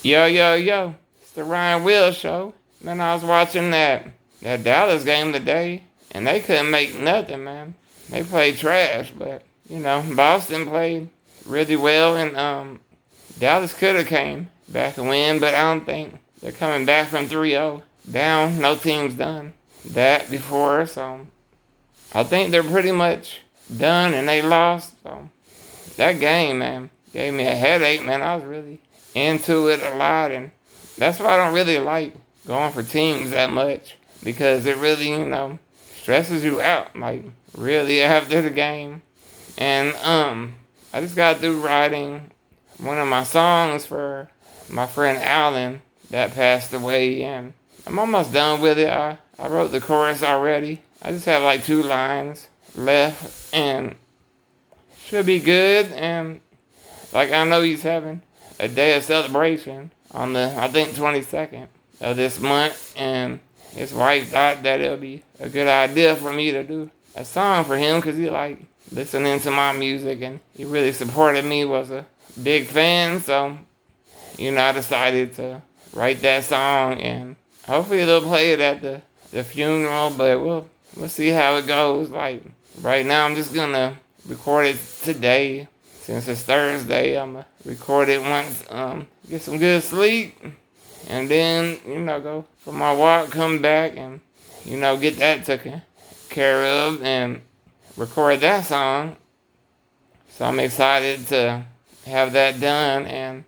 Yo, yo, yo. It's the Wheelz Show. Man, I was watching that Dallas game today, and they couldn't make nothing, man. They played trash, but, Boston played really well, and Dallas could have came back and win, but I don't think they're coming back from 3-0 down. No team's done that before, so I think they're pretty much done, and they lost, so that game, man, gave me a headache, man. I was really into it a lot, and that's why I don't really like going for teams that much because it really, stresses you out, like really after the game. And I just got through writing one of my songs for my friend Alan that passed away, and I'm almost done with it. I wrote the chorus already. I just have like 2 lines left, and should be good. And like I know he's having a day of celebration on the, I think, 22nd of this month, and his wife thought that it'll be a good idea for me to do a song for him because he like listening to my music and he really supported me, was a big fan. So, I decided to write that song, and hopefully they'll play it at the funeral, but we'll see how it goes. Like right now I'm just gonna record it today. Since it's Thursday, I'm going to record it once, get some good sleep, and then, go for my walk, come back, and, get that taken care of, and record that song. So I'm excited to have that done, and,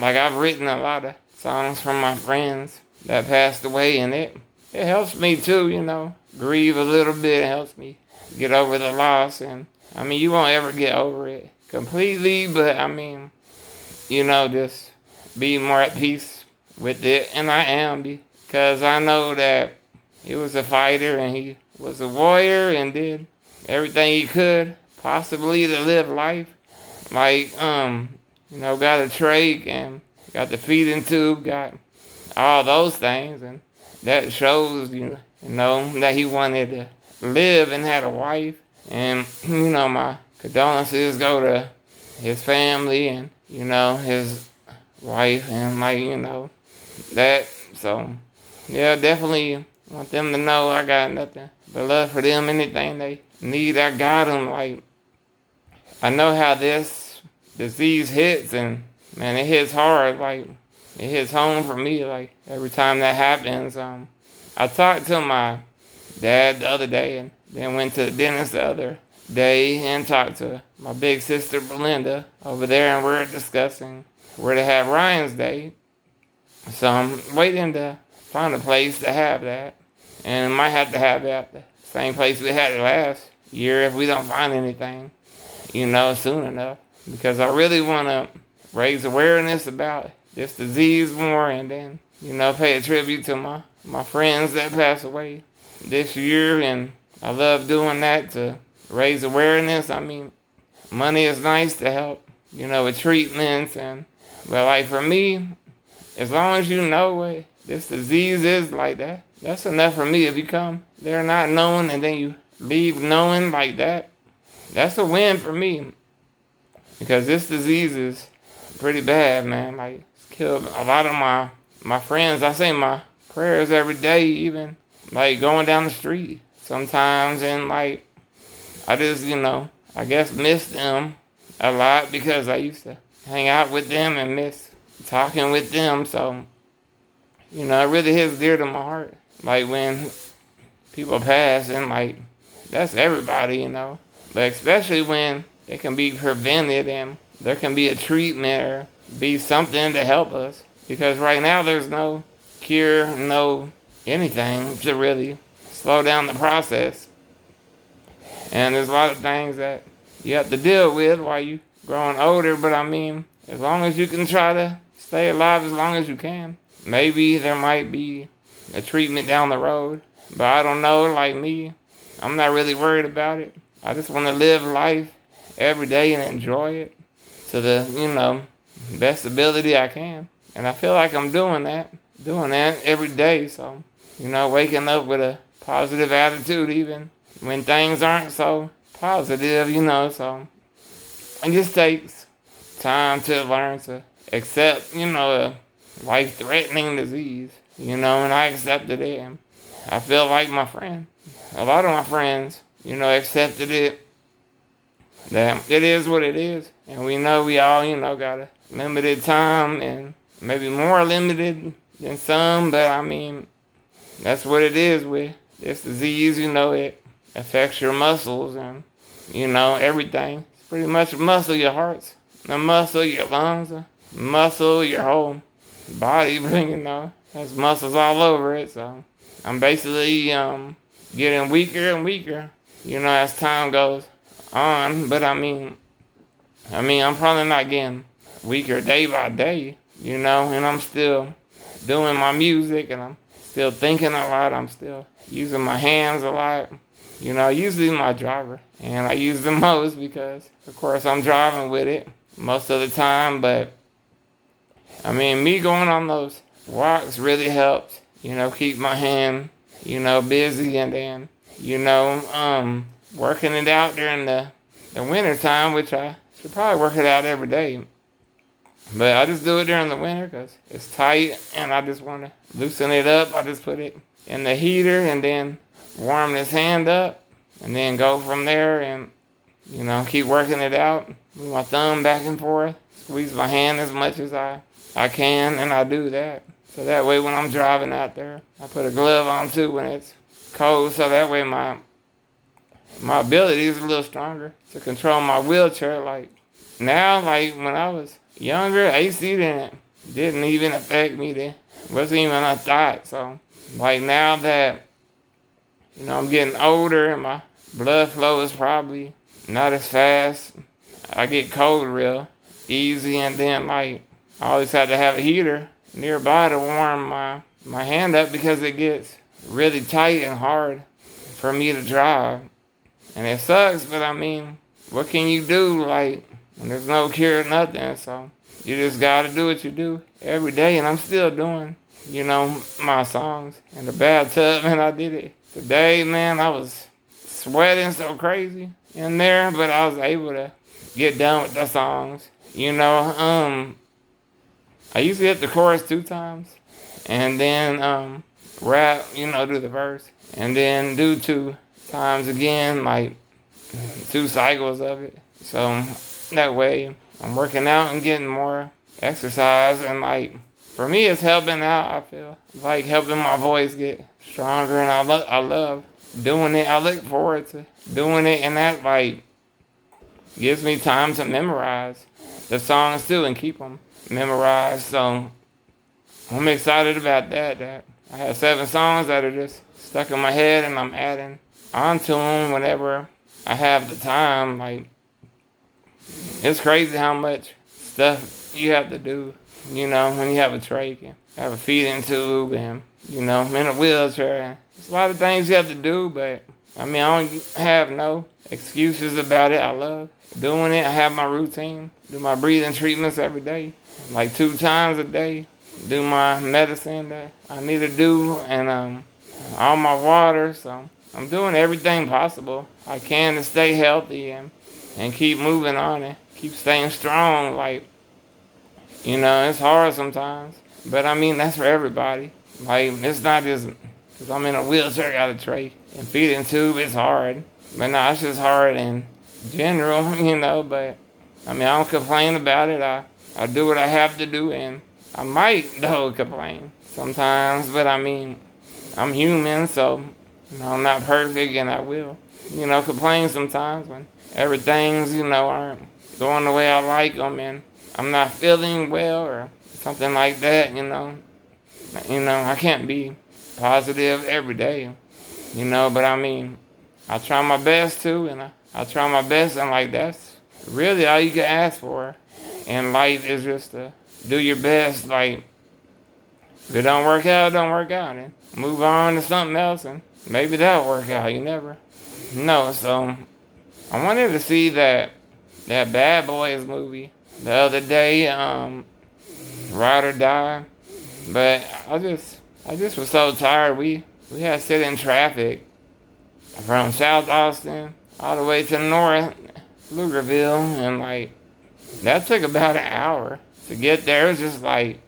like, I've written a lot of songs from my friends that passed away, and it helps me, too, grieve a little bit. It helps me get over the loss, and, you won't ever get over it completely, but just be more at peace with it, and I am, because I know that he was a fighter and he was a warrior and did everything he could possibly to live life. Like, got a trach and got the feeding tube, got all those things, and that shows, that he wanted to live and had a wife, and, my condolences go to his family and, his wife and, that. So, yeah, definitely want them to know I got nothing but love for them. Anything they need, I got them. Like, I know how this disease hits, and, man, it hits hard. Like, it hits home for me. Like, every time that happens, I talked to my dad the other day and then went to the dentist the other day and talked to my big sister Belinda over there, and we're discussing where to have Ryan's Day. So I'm waiting to find a place to have that, and might have to have it at the same place we had it last year if we don't find anything, soon enough, because I really want to raise awareness about this disease more, and then, pay a tribute to my friends that passed away this year, and I love doing that to raise awareness. Money is nice to help, with treatments, but like for me, as long as you know what this disease is like that, that's enough for me. If you come there not knowing and then you leave knowing like that, that's a win for me. Because this disease is pretty bad, man. Like, it's killed a lot of my friends. I say my prayers every day, even like going down the street sometimes, and like I just, I guess miss them a lot because I used to hang out with them and miss talking with them. So, it really hits dear to my heart. Like when people pass, and like that's everybody, but especially when it can be prevented and there can be a treatment or be something to help us. Because right now there's no cure, no anything to really slow down the process. And there's a lot of things that you have to deal with while you growing older. But as long as you can try to stay alive as long as you can, maybe there might be a treatment down the road. But I don't know, like me, I'm not really worried about it. I just want to live life every day and enjoy it to the, best ability I can. And I feel like I'm doing that every day. So, waking up with a positive attitude even when things aren't so positive, so it just takes time to learn to accept, life-threatening disease, and I accepted it. And I feel like my friend. A lot of my friends, accepted it. That it is what it is. And we know we all, got a limited time and maybe more limited than some, but I mean, that's what it is with this disease, it affects your muscles and, everything. It's pretty much a muscle, your hearts, a muscle, your lungs, a muscle, your whole body, has muscles all over it. So I'm basically getting weaker and weaker, as time goes on. But I'm probably not getting weaker day by day, and I'm still doing my music and I'm still thinking a lot. I'm still using my hands a lot. I usually my driver and I use the most because of course I'm driving with it most of the time. But me going on those walks really helps, keep my hand, busy. And then, working it out during the winter time, which I should probably work it out every day. But I just do it during the winter because it's tight and I just want to loosen it up. I just put it in the heater and then warm this hand up and then go from there and, keep working it out. Move my thumb back and forth, squeeze my hand as much as I can, and I do that. So that way when I'm driving out there, I put a glove on too when it's cold, so that way my ability is a little stronger to control my wheelchair. Like now, like when I was younger, AC didn't even affect me. It wasn't even a thought. So like now that, I'm getting older and my blood flow is probably not as fast, I get cold real easy. And then like I always had to have a heater nearby to warm my hand up because it gets really tight and hard for me to drive. And it sucks, but what can you do? Like, when there's no cure, nothing. So you just gotta do what you do every day. And I'm still doing, my songs in the bathtub. And I did it today, man. I was sweating so crazy in there, but I was able to get done with the songs. I usually hit the chorus 2 times and then rap, do the verse and then do 2 times again, like 2 cycles of it. So that way I'm working out and getting more exercise, and like for me it's helping out. I feel like helping my voice get stronger, and I love doing it. I look forward to doing it, and that like gives me time to memorize the songs too and keep them memorized. So I'm excited about that I have 7 songs that are just stuck in my head, and I'm adding onto them whenever I have the time. Like, it's crazy how much stuff you have to do, when you have a trach and have a feeding tube and, I'm in a wheelchair. And there's a lot of things you have to do, but I don't have no excuses about it. I love doing it. I have my routine, do my breathing treatments every day, like 2 times a day, do my medicine that I need to do, and all my water. So I'm doing everything possible I can to stay healthy and keep moving on and keep staying strong. Like, it's hard sometimes, but that's for everybody. Like, it's not just because I'm in a wheelchair, got a trach and feeding tube, it's hard. But no, it's just hard in general, but I don't complain about it. I do what I have to do, and I might, though, complain sometimes, but I'm human, so I'm not perfect, and I will, complain sometimes when everything's, aren't going the way I like them, and I'm not feeling well or something like that, I can't be positive every day, but I try my best to, and I try my best, and like that's really all you can ask for in life is just to do your best. Like, if it don't work out, don't work out, and move on to something else, and maybe that'll work out. You never know. So I wanted to see that Bad Boys movie the other day, Ride or Die, but I just was so tired. We had to sit in traffic from South Austin all the way to North Pflugerville, and like that took about an hour to get there. It was just like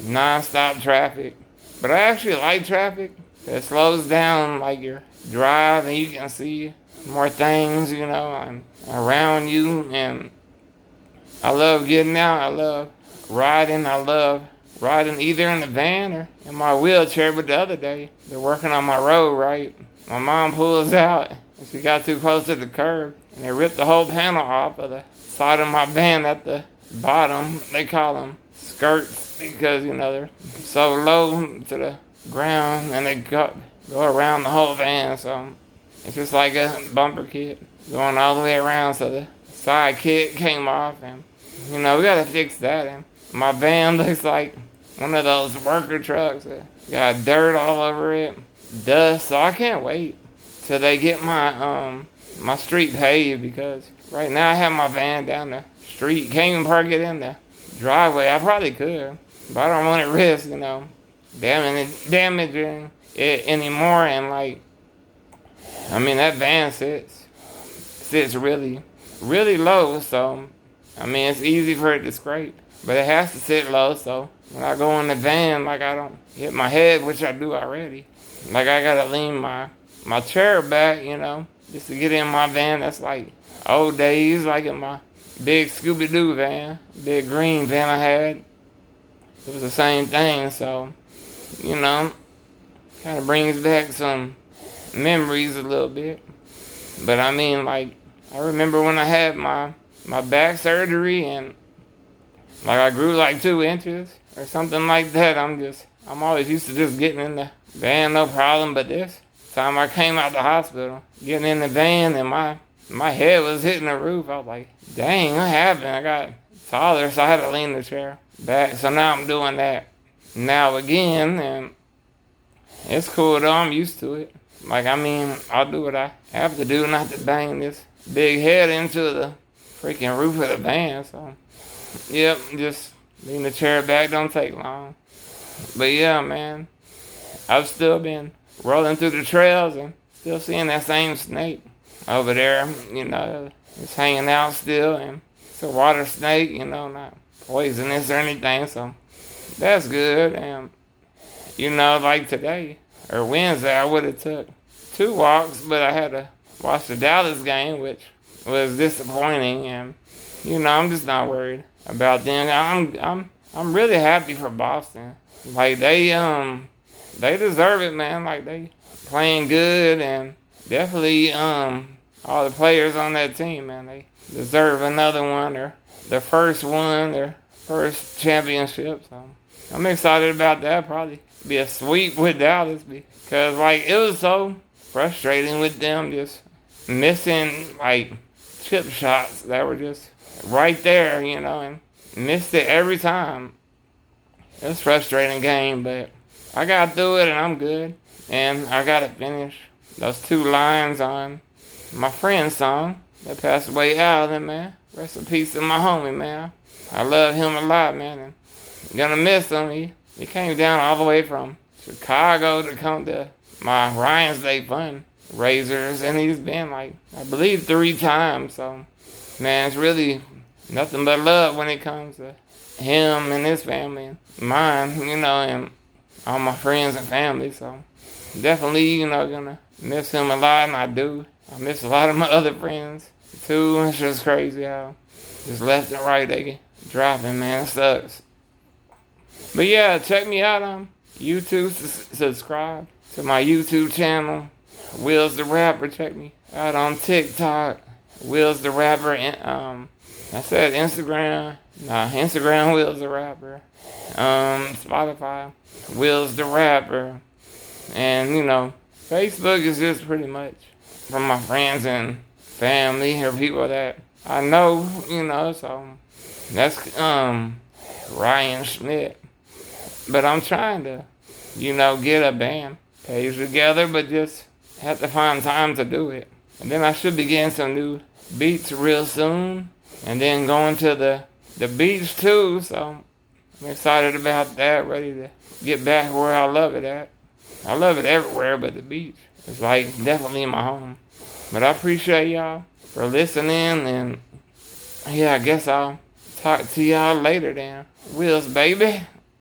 non-stop traffic. But I actually like traffic. It slows down like your drive and you can see more things, and around you. And I love getting out. I love riding. I love riding either in the van or in my wheelchair. But the other day, they're working on my road, right? My mom pulls out and she got too close to the curb and they ripped the whole panel off of the side of my van at the bottom. They call them skirts because, they're so low to the ground and they go around the whole van. So it's just like a bumper kit going all the way around. So the side kit came off and, we got to fix that. And my van looks like one of those worker trucks that got dirt all over it, dust. So I can't wait till they get my street paved because right now I have my van down the street. Can't even park it in the driveway. I probably could, but I don't want to risk, damaging it anymore. And that van sits really, really low. So, it's easy for it to scrape, but it has to sit low. So when I go in the van, I don't hit my head, which I do already. I gotta lean my chair back, just to get in my van. That's like old days, like in my big Scooby-Doo van, big green van I had. It was the same thing. So, kind of brings back some memories a little bit. But I remember when I had my back surgery and I grew 2 inches or something like that. I'm always used to just getting in the van, no problem. But this time I came out the hospital, getting in the van and my head was hitting the roof. I was like, dang, what happened? I got taller, so I had to lean the chair back. So now I'm doing that now again, and it's cool though. I'm used to it. I'll do what I have to do not to bang this big head into the freaking roof of the van. So, yep, just lean the chair back. Don't take long. But yeah, man, I've still been rolling through the trails and still seeing that same snake over there. It's hanging out still, and it's a water snake. Not poisonous or anything. So that's good. And like today or Wednesday, I would have took 2 walks, but I had to watch the Dallas game, which was disappointing. And I'm just not worried about them. I'm really happy for Boston. They deserve it, man. They playing good, and definitely all the players on that team, man, they deserve another one, or their first one, their first championship. So I'm excited about that. Probably be a sweep with Dallas because it was so frustrating with them just missing chip shots that were just right there, and missed it every time. It was a frustrating game, but I got through it and I'm good. And I gotta finish those 2 lines on my friend's song that passed away, Allen, man. Rest in peace to my homie, man. I love him a lot, man, and gonna miss him. He came down all the way from Chicago to come to my Ryan's Day fundraisers, and he's been I believe 3 times. So, man, it's really nothing but love when it comes to him and his family and mine, and all my friends and family. So definitely, gonna miss him a lot, and I do. I miss a lot of my other friends too. It's just crazy how just left and right they dropping, man. It sucks. But yeah, check me out on YouTube. Subscribe to my YouTube channel, Wheelz the Rapper. Check me out on TikTok, Wheelz the Rapper. And I said Instagram. Instagram Wheelz the Rapper. Spotify Wheelz the Rapper. And Facebook is just pretty much from my friends and family or people that I know, so that's Ryan Schmidt. But I'm trying to, get a band page together, but just have to find time to do it. And then I should be getting some new beats real soon. And then going to the beach too, so I'm excited about that, ready to get back where I love it at. I love it everywhere, but the beach is definitely my home. But I appreciate y'all for listening, and yeah, I guess I'll talk to y'all later then. Wheelz, baby.